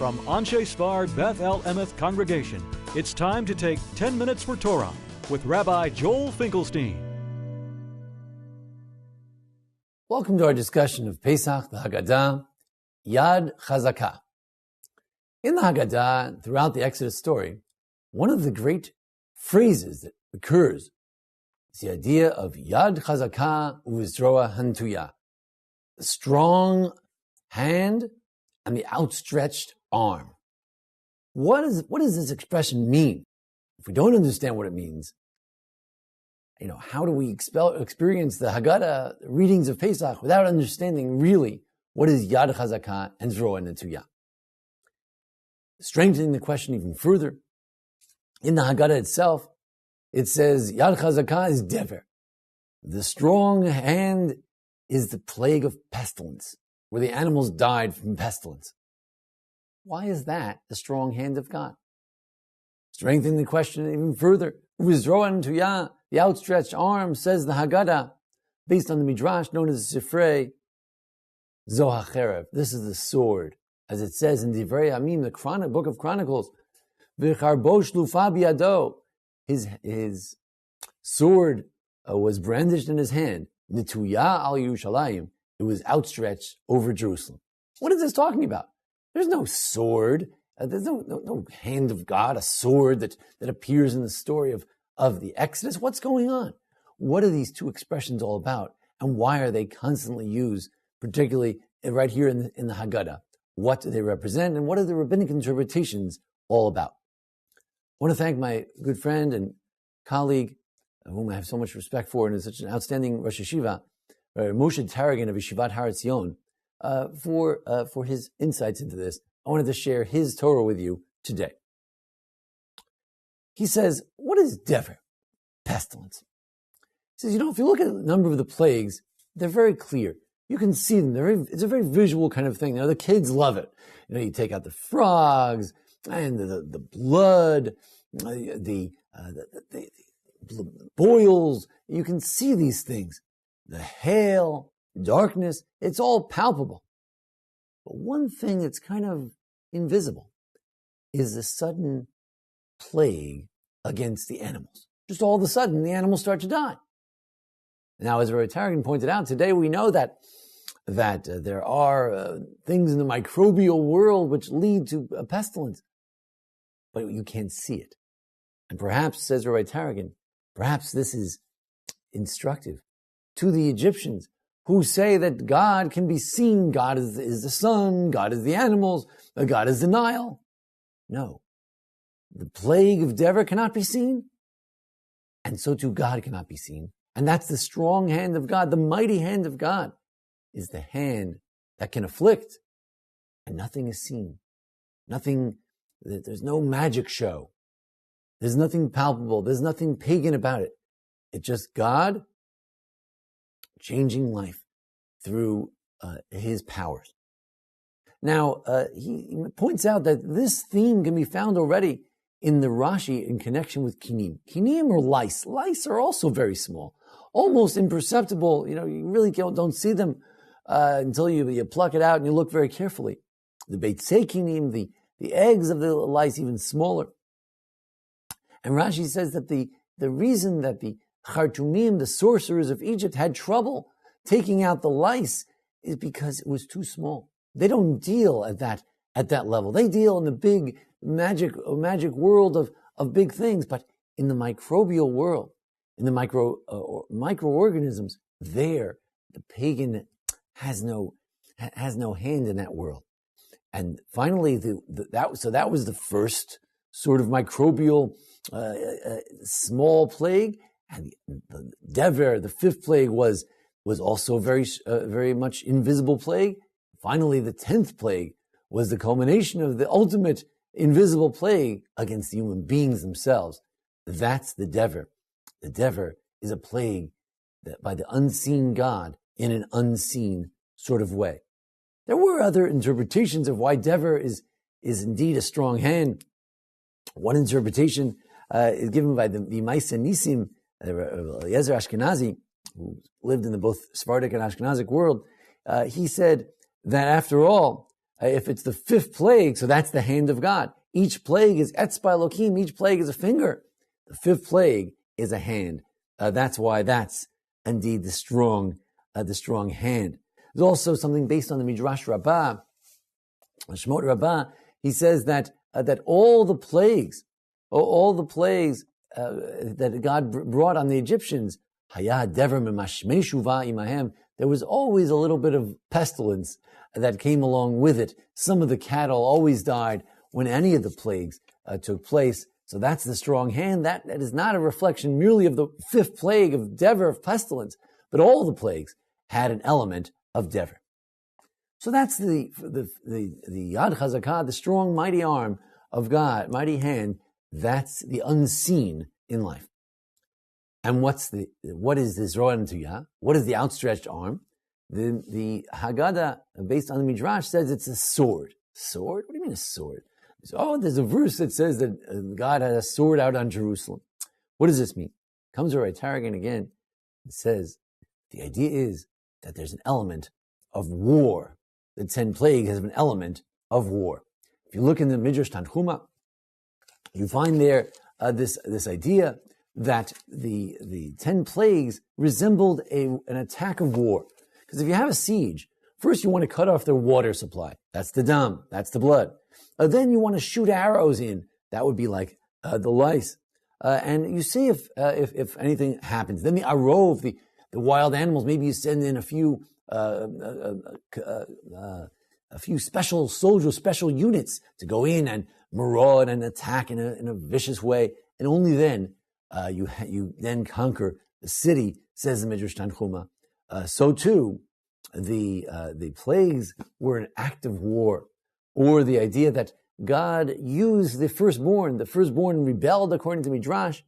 From Anshe Sfard Beth El Emeth Congregation, it's time to take 10 minutes for Torah with Rabbi Joel Finkelstein. Welcome to our discussion of Pesach, the Haggadah, Yad Chazakah. In the Haggadah, throughout the Exodus story, one of the great phrases that occurs is the idea of Yad Chazakah u'Yisroa Hantuyah, the strong hand and the outstretched arm. What does this expression mean? If we don't understand what it means, how do we experience the Haggadah readings of Pesach without understanding really what is Yad Chazakah and Zroa Netuyah? Strengthening the question even further, in the Haggadah itself, it says Yad Chazakah is Dever. The strong hand is the plague of pestilence, where the animals died from pestilence. Why is that the strong hand of God? Strengthening the question even further, Zroa Netuyah, the outstretched arm, says the Haggadah, based on the Midrash known as the Sifrei, Zohacherev. This is the sword, as it says in Divrei Yamim, the book of Chronicles. V'charbo shlufa biyado. His sword was brandished in his hand. Netuyah al Yerushalayim. It was outstretched over Jerusalem. What is this talking about? There's no sword. There's no hand of God, a sword that appears in the story of the Exodus. What's going on? What are these two expressions all about? And why are they constantly used, particularly right here in the Haggadah? What do they represent? And what are the rabbinic interpretations all about? I want to thank my good friend and colleague, whom I have so much respect for, and is such an outstanding Rosh Yeshiva, Moshe Tarragon of Yeshivat Har Etzion, for his insights into this. I wanted to share his Torah with you today. He says, what is Dever? Pestilence. He says, if you look at a number of the plagues, they're very clear. You can see them. It's a very visual kind of thing. The kids love it. You take out the frogs and the blood, the boils. You can see these things. The hail, darkness, it's all palpable. But one thing that's kind of invisible is the sudden plague against the animals. Just all of a sudden, the animals start to die. Now, as Rabbi Tarragon pointed out, today we know that there are things in the microbial world which lead to a pestilence, but you can't see it. And perhaps, says Rabbi Tarragon, perhaps this is instructive to the Egyptians who say that God can be seen. God is the sun, God is the animals, God is the Nile. No. The plague of Dever cannot be seen, and so too God cannot be seen. And that's the strong hand of God. The mighty hand of God is the hand that can afflict, and nothing is seen. There's no magic show. There's nothing palpable. There's nothing pagan about it. It's just God changing life through his powers. Now, he points out that this theme can be found already in the Rashi in connection with kinim. Kinim are lice. Lice are also very small, almost imperceptible. You really don't see them until you pluck it out and you look very carefully. The beitzei kinim, the eggs of the lice, even smaller. And Rashi says that the reason that the Chartumim, the sorcerers of Egypt, had trouble taking out the lice is because it was too small. They don't deal at that level. They deal in the big magic world of big things, but in the microbial world, in the microorganisms, the pagan has no hand in that world. And finally, that was the first sort of microbial small plague, and the Dever, the fifth plague, was also very much invisible plague. Finally, the 10th plague was the culmination of the ultimate invisible plague against the human beings themselves. That's the Dever. The Dever is a plague that by the unseen God in an unseen sort of way. There were other interpretations of why Dever is indeed a strong hand. One interpretation is given by the Maisa Nisim, Eliezer Ashkenazi, who lived in the both Sephardic and Ashkenazic world. He said that after all, If it's the fifth plague, so that's the hand of God. Each plague is etzba Elokim. Each plague is a finger. The fifth plague is a hand. That's why that's indeed the strong hand. There's also something based on the Midrash Rabbah, Shemot Rabbah. He says that all the plagues that God brought on the Egyptians, there was always a little bit of pestilence that came along with it. Some of the cattle always died when any of the plagues took place. So that's the strong hand. That is not a reflection merely of the fifth plague of Dever, of pestilence, but all the plagues had an element of Dever. So that's the Yad Chazakah, the strong, mighty arm of God, mighty hand. That's the unseen in life. And what is this Ro'an Tuyah? What is the outstretched arm? The Haggadah, based on the Midrash, says it's a sword. Sword? What do you mean a sword? There's a verse that says that God had a sword out on Jerusalem. What does this mean? Comes Rabbi Tarragon again and says, the idea is that there's an element of war. The 10 plagues has an element of war. If you look in the Midrash Tanchuma, you find there this idea that the 10 plagues resembled an attack of war. Because if you have a siege, first you want to cut off their water supply. That's the dam. That's the blood. Then you want to shoot arrows in. That would be like the lice. And you see if anything happens. Then the arov, the wild animals. Maybe you send in a few special soldiers, special units to go in and maraud and attack in a vicious way. And only then you then conquer the city, says the Midrash Tanchuma. So too, the plagues were an act of war, or the idea that God used the firstborn rebelled according to Midrash,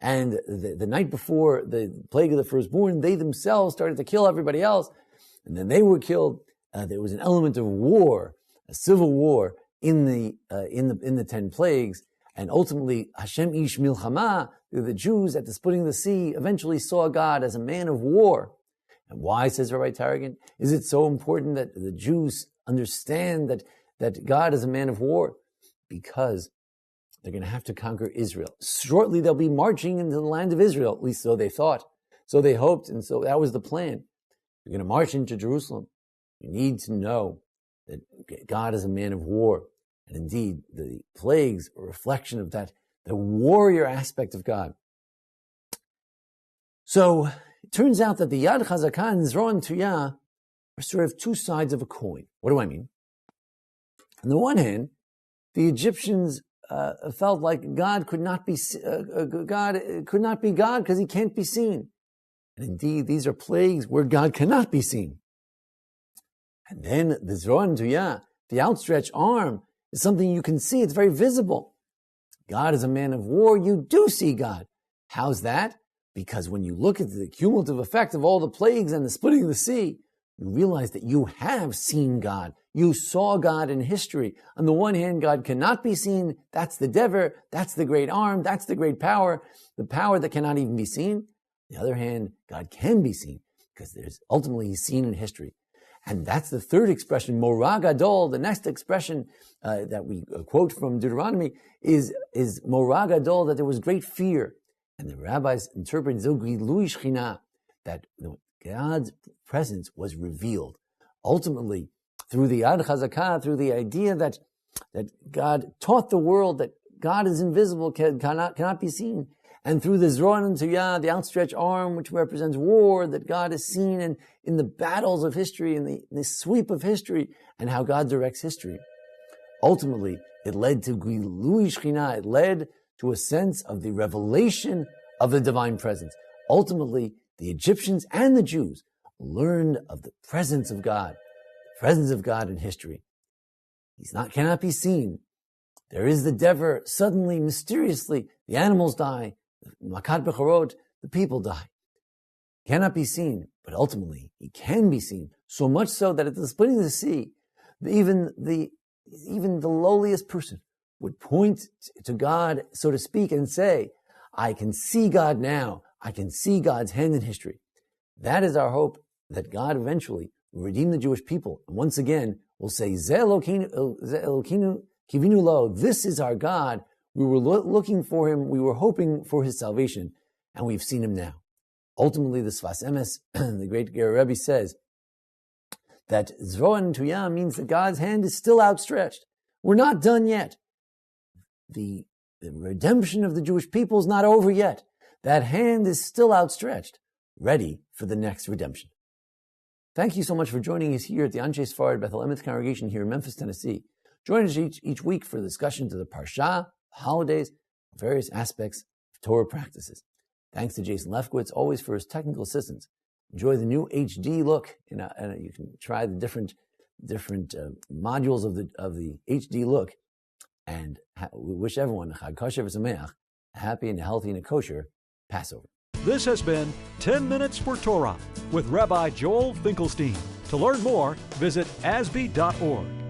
and the night before the plague of the firstborn, they themselves started to kill everybody else, and then they were killed. There was an element of war, a civil war in the 10 plagues, and ultimately Hashem ish milchama, the Jews at the splitting of the sea eventually saw God as a man of war. And why, says Rabbi Tarragon, is it so important that the Jews understand that God is a man of war? Because they're going to have to conquer Israel. Shortly they'll be marching into the land of Israel, at least so they thought, so they hoped, and so that was the plan. You're going to march into Jerusalem. You need to know that God is a man of war. And indeed, the plagues are a reflection of that, the warrior aspect of God. So it turns out that the Yad Chazakah and Zroan Tuyah are sort of two sides of a coin. What do I mean? On the one hand, the Egyptians felt like God could not be God because he can't be seen. And indeed, these are plagues where God cannot be seen. And then the Zroan Tuyah, the outstretched arm, is something you can see. It's very visible. God is a man of war. You do see God. How's that? Because when you look at the cumulative effect of all the plagues and the splitting of the sea, you realize that you have seen God. You saw God in history. On the one hand, God cannot be seen. That's the Dever. That's the great arm. That's the great power. The power that cannot even be seen. On the other hand, God can be seen because ultimately he's seen in history. And that's the third expression, Morah Gadol. The next expression that we quote from Deuteronomy is Morah Gadol, that there was great fear. And the rabbis interpret Zilgui Lui Shechina, that God's presence was revealed. Ultimately, through the Yad Chazakah, through the idea that God taught the world that God is invisible, cannot be seen. And through the Zroan Tuyah, the outstretched arm, which represents war, that God is seen in the battles of history, in the sweep of history, and how God directs history. Ultimately, it led to Gilui Shechina. It led to a sense of the revelation of the divine presence. Ultimately, the Egyptians and the Jews learned of the presence of God in history. Cannot be seen. There is the Dever. Suddenly, mysteriously, the animals die. Makat Bechorot, the people die. Cannot be seen, but ultimately he can be seen. So much so that at the splitting of the sea, even the lowliest person would point to God, so to speak, and say, I can see God now. I can see God's hand in history. That is our hope, that God eventually will redeem the Jewish people. And once again, will say, Ze Elokeinu kivinu lo, this is our God. We were looking for him, we were hoping for his salvation, and we've seen him now. Ultimately, the Sfas Emes, the great Rabbi says that Zroan Tuyam means that God's hand is still outstretched. We're not done yet. The redemption of the Jewish people is not over yet. That hand is still outstretched, ready for the next redemption. Thank you so much for joining us here at the Anshe Sfarad Bethel Emeth congregation here in Memphis, Tennessee. Join us each week for discussions of the Parsha, holidays, various aspects of Torah practices. Thanks to Jason Lefkowitz, always for his technical assistance. Enjoy the new HD look, and you can try the different modules of the HD look. And we wish everyone Chag Kosher v'Sameach, a happy and a healthy and a kosher Passover. This has been 10 Minutes for Torah with Rabbi Joel Finkelstein. To learn more, visit ASBEE.org.